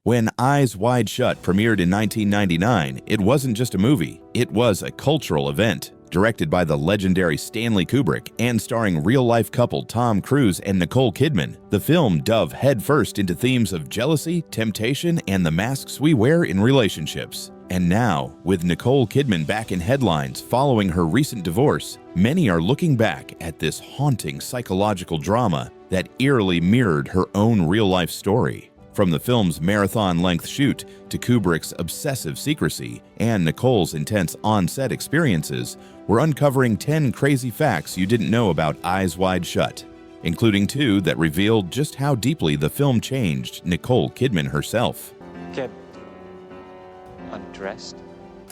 When Eyes Wide Shut premiered in 1999, it wasn't just a movie, it was a cultural event. Directed by the legendary Stanley Kubrick and starring real-life couple Tom Cruise and Nicole Kidman, the film dove headfirst into themes of jealousy, temptation, and the masks we wear in relationships. And now, with Nicole Kidman back in headlines following her recent divorce, many are looking back at this haunting psychological drama that eerily mirrored her own real-life story. From the film's marathon-length shoot to Kubrick's obsessive secrecy and Nicole's intense on-set experiences, we're uncovering 10 crazy facts you didn't know about Eyes Wide Shut, including 2 that revealed just how deeply the film changed Nicole Kidman herself. Get undressed.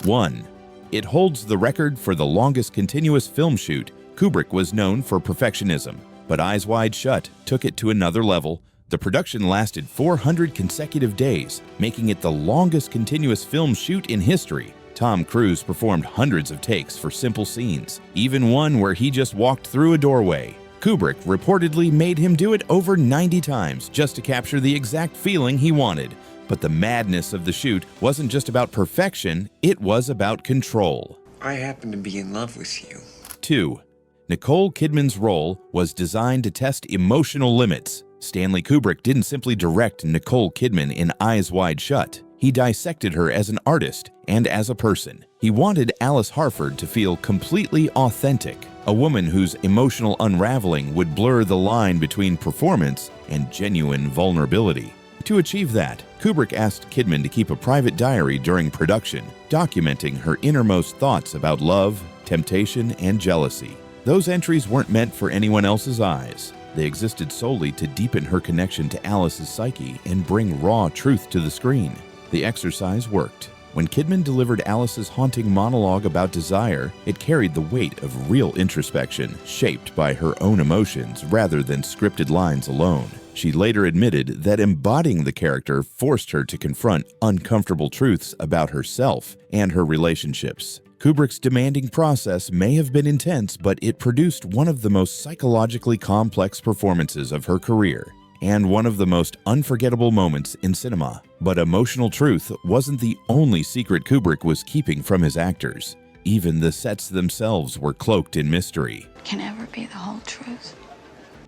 1. It holds the record for the longest continuous film shoot. Kubrick was known for perfectionism, but Eyes Wide Shut took it to another level. The production lasted 400 consecutive days, making it the longest continuous film shoot in history. Tom Cruise performed hundreds of takes for simple scenes, even one where he just walked through a doorway. Kubrick reportedly made him do it over 90 times just to capture the exact feeling he wanted. But the madness of the shoot wasn't just about perfection, it was about control. I happen to be in love with you. 2. Nicole Kidman's role was designed to test emotional limits. Stanley Kubrick didn't simply direct Nicole Kidman in Eyes Wide Shut. He dissected her as an artist and as a person. He wanted Alice Harford to feel completely authentic, a woman whose emotional unraveling would blur the line between performance and genuine vulnerability. To achieve that, Kubrick asked Kidman to keep a private diary during production, documenting her innermost thoughts about love, temptation, and jealousy. Those entries weren't meant for anyone else's eyes. They existed solely to deepen her connection to Alice's psyche and bring raw truth to the screen. The exercise worked. When Kidman delivered Alice's haunting monologue about desire, it carried the weight of real introspection, shaped by her own emotions rather than scripted lines alone. She later admitted that embodying the character forced her to confront uncomfortable truths about herself and her relationships. Kubrick's demanding process may have been intense, but it produced one of the most psychologically complex performances of her career and one of the most unforgettable moments in cinema. But emotional truth wasn't the only secret Kubrick was keeping from his actors. Even the sets themselves were cloaked in mystery. Can never be the whole truth.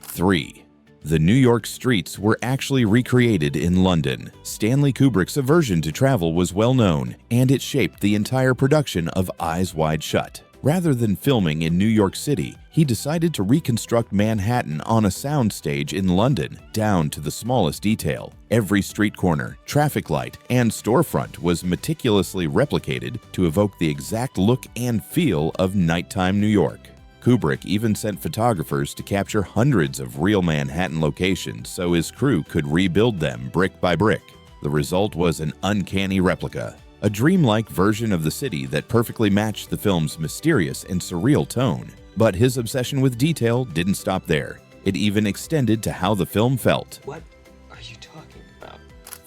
3. The New York streets were actually recreated in London. Stanley Kubrick's aversion to travel was well known, and it shaped the entire production of Eyes Wide Shut. Rather than filming in New York City, he decided to reconstruct Manhattan on a soundstage in London, down to the smallest detail. Every street corner, traffic light, and storefront was meticulously replicated to evoke the exact look and feel of nighttime New York. Kubrick even sent photographers to capture hundreds of real Manhattan locations so his crew could rebuild them brick by brick. The result was an uncanny replica, a dreamlike version of the city that perfectly matched the film's mysterious and surreal tone. But his obsession with detail didn't stop there. It even extended to how the film felt. What are you talking about?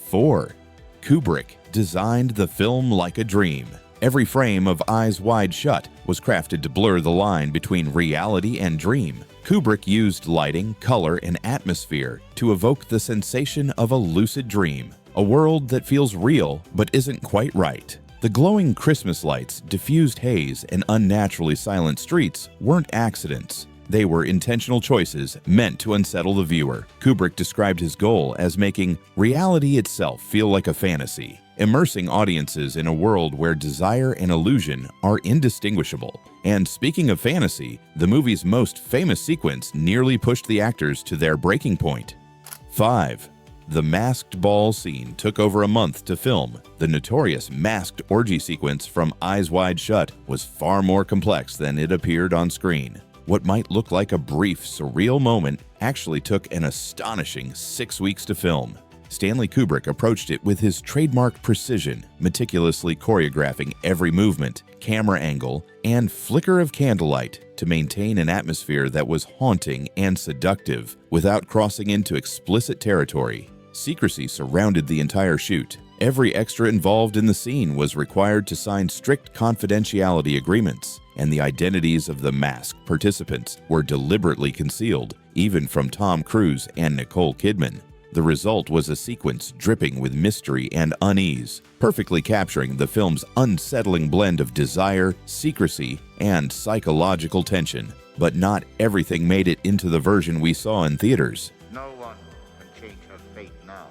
4. Kubrick designed the film like a dream. Every frame of Eyes Wide Shut was crafted to blur the line between reality and dream. Kubrick used lighting, color, and atmosphere to evoke the sensation of a lucid dream, a world that feels real but isn't quite right. The glowing Christmas lights, diffused haze, and unnaturally silent streets weren't accidents. They were intentional choices meant to unsettle the viewer. Kubrick described his goal as making reality itself feel like a fantasy, immersing audiences in a world where desire and illusion are indistinguishable. And speaking of fantasy, the movie's most famous sequence nearly pushed the actors to their breaking point. 5. The masked ball scene took over a month to film. The notorious masked orgy sequence from Eyes Wide Shut was far more complex than it appeared on screen. What might look like a brief, surreal moment actually took an astonishing 6 weeks to film. Stanley Kubrick approached it with his trademark precision, meticulously choreographing every movement, camera angle, and flicker of candlelight to maintain an atmosphere that was haunting and seductive without crossing into explicit territory. Secrecy surrounded the entire shoot. Every extra involved in the scene was required to sign strict confidentiality agreements, and the identities of the masked participants were deliberately concealed, even from Tom Cruise and Nicole Kidman. The result was a sequence dripping with mystery and unease, perfectly capturing the film's unsettling blend of desire, secrecy, and psychological tension. But not everything made it into the version we saw in theaters. No one can change her fate now.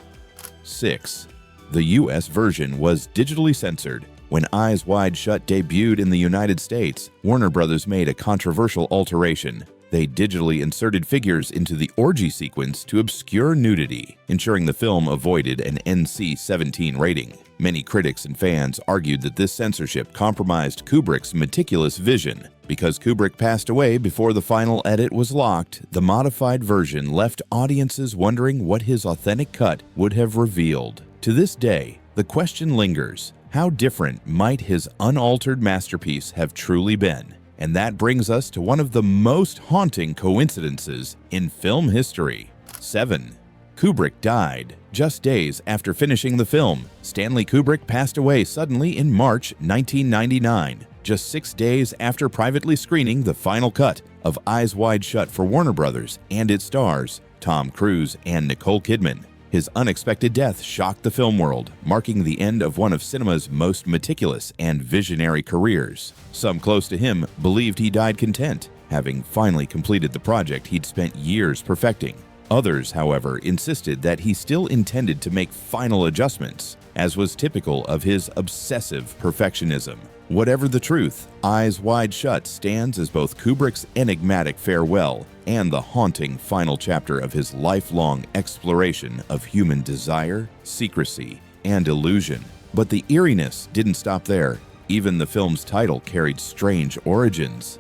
6. The US version was digitally censored. When Eyes Wide Shut debuted in the United States, Warner Brothers made a controversial alteration. They digitally inserted figures into the orgy sequence to obscure nudity, ensuring the film avoided an NC-17 rating. Many critics and fans argued that this censorship compromised Kubrick's meticulous vision. Because Kubrick passed away before the final edit was locked, the modified version left audiences wondering what his authentic cut would have revealed. To this day, the question lingers: how different might his unaltered masterpiece have truly been? And that brings us to one of the most haunting coincidences in film history. 7. Kubrick died. Just days after finishing the film, Stanley Kubrick passed away suddenly in March 1999, just 6 days after privately screening the final cut of Eyes Wide Shut for Warner Brothers and its stars, Tom Cruise and Nicole Kidman. His unexpected death shocked the film world, marking the end of one of cinema's most meticulous and visionary careers. Some close to him believed he died content, having finally completed the project he'd spent years perfecting. Others, however, insisted that he still intended to make final adjustments, as was typical of his obsessive perfectionism. Whatever the truth, Eyes Wide Shut stands as both Kubrick's enigmatic farewell and the haunting final chapter of his lifelong exploration of human desire, secrecy, and illusion. But the eeriness didn't stop there. Even the film's title carried strange origins.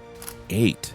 8.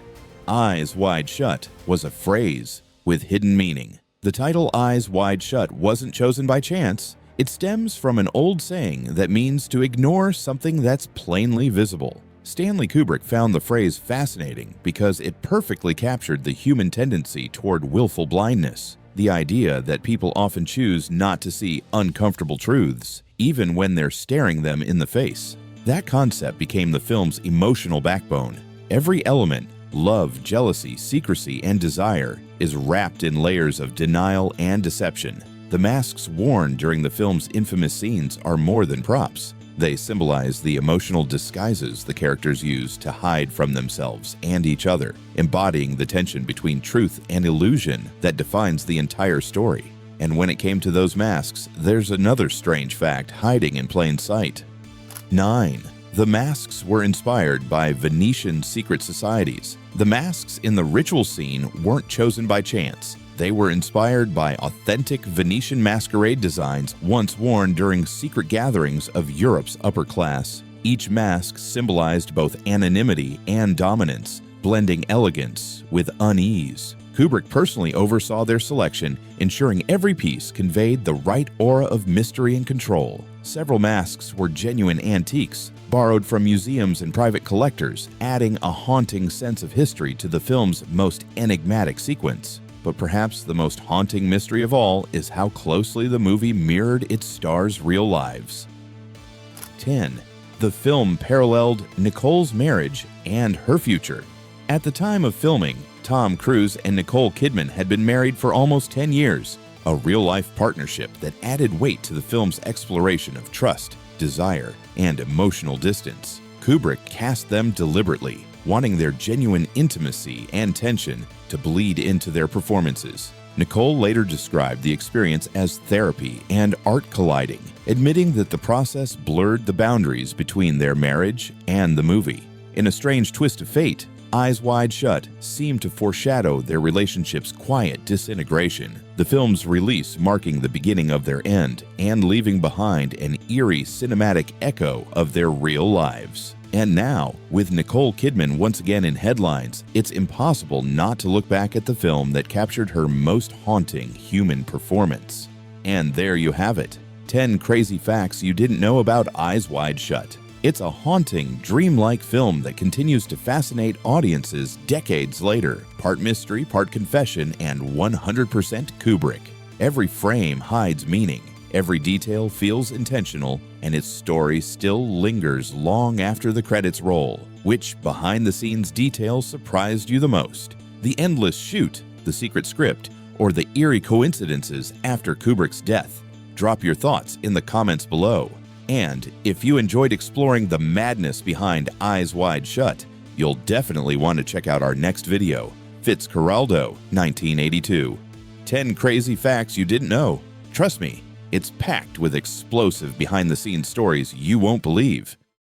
Eyes Wide Shut was a phrase with hidden meaning. The title Eyes Wide Shut wasn't chosen by chance. It stems from an old saying that means to ignore something that's plainly visible. Stanley Kubrick found the phrase fascinating because it perfectly captured the human tendency toward willful blindness, the idea that people often choose not to see uncomfortable truths, even when they're staring them in the face. That concept became the film's emotional backbone. Every element, love, jealousy, secrecy, and desire, is wrapped in layers of denial and deception. The masks worn during the film's infamous scenes are more than props. They symbolize the emotional disguises the characters use to hide from themselves and each other, embodying the tension between truth and illusion that defines the entire story. And when it came to those masks, there's another strange fact hiding in plain sight. 9. The masks were inspired by Venetian secret societies. The masks in the ritual scene weren't chosen by chance. They were inspired by authentic Venetian masquerade designs once worn during secret gatherings of Europe's upper class. Each mask symbolized both anonymity and dominance, blending elegance with unease. Kubrick personally oversaw their selection, ensuring every piece conveyed the right aura of mystery and control. Several masks were genuine antiques, borrowed from museums and private collectors, adding a haunting sense of history to the film's most enigmatic sequence. But perhaps the most haunting mystery of all is how closely the movie mirrored its stars' real lives. 10. The film paralleled Nicole's marriage and her future. At the time of filming, Tom Cruise and Nicole Kidman had been married for almost 10 years, a real-life partnership that added weight to the film's exploration of trust, desire, and emotional distance. Kubrick cast them deliberately, wanting their genuine intimacy and tension to bleed into their performances. Nicole later described the experience as therapy and art colliding, admitting that the process blurred the boundaries between their marriage and the movie. In a strange twist of fate, Eyes Wide Shut seemed to foreshadow their relationship's quiet disintegration, the film's release marking the beginning of their end and leaving behind an eerie cinematic echo of their real lives. And now, with Nicole Kidman once again in headlines, it's impossible not to look back at the film that captured her most haunting human performance. And there you have it, 10 crazy facts you didn't know about Eyes Wide Shut. It's a haunting, dreamlike film that continues to fascinate audiences decades later, part mystery, part confession, and 100% Kubrick. Every frame hides meaning. Every detail feels intentional, and its story still lingers long after the credits roll. Which behind-the-scenes detail surprised you the most? The endless shoot, the secret script, or the eerie coincidences after Kubrick's death? Drop your thoughts in the comments below. And if you enjoyed exploring the madness behind Eyes Wide Shut, you'll definitely want to check out our next video, Fitzcarraldo, 1982. 10 crazy facts you didn't know. Trust me, it's packed with explosive behind-the-scenes stories you won't believe.